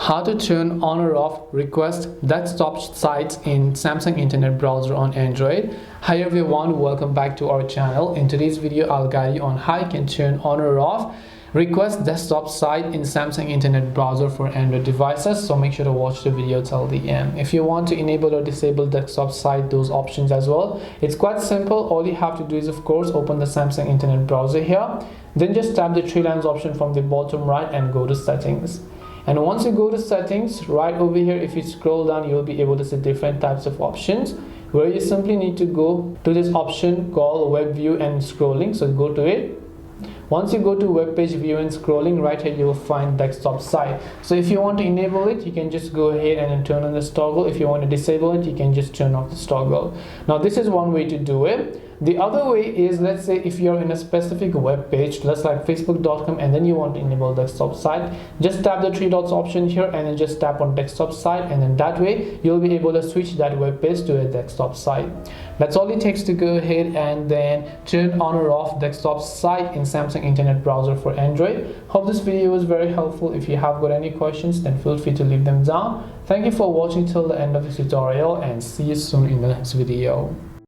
How to turn on or off request desktop sites in Samsung Internet Browser on Android. Hi everyone, welcome back to our channel. In today's video, I'll guide you on how you can turn on or off request desktop site in Samsung Internet Browser for Android devices. So make sure to watch the video till the end. If you want to enable or disable desktop site, those options as well, it's quite simple. All you have to do is, of course, open the Samsung Internet Browser here. Then just tap the three lines option from the bottom right and go to settings. And once you go to settings, right over here, if you scroll down, you'll be able to see different types of options where you simply need to go to this option called web view and scrolling. So go to it. Once you go to web page view and scrolling, right here you will find desktop site. So if you want to enable it, you can just go ahead and then turn on this toggle. If you want to disable it, you can just turn off this toggle. Now this is one way to do it. The other way is, let's say if you're in a specific web page, just like facebook.com, and then you want to enable desktop site, just tap the three dots option here and then just tap on desktop site, and then that way you'll be able to switch that web page to a desktop site. That's all it takes to go ahead and then turn on or off desktop site in Samsung Internet Browser for Android. Hope this video was very helpful. If you have got any questions, then feel free to leave them down. Thank you for watching till the end of this tutorial, and see you soon in the next video.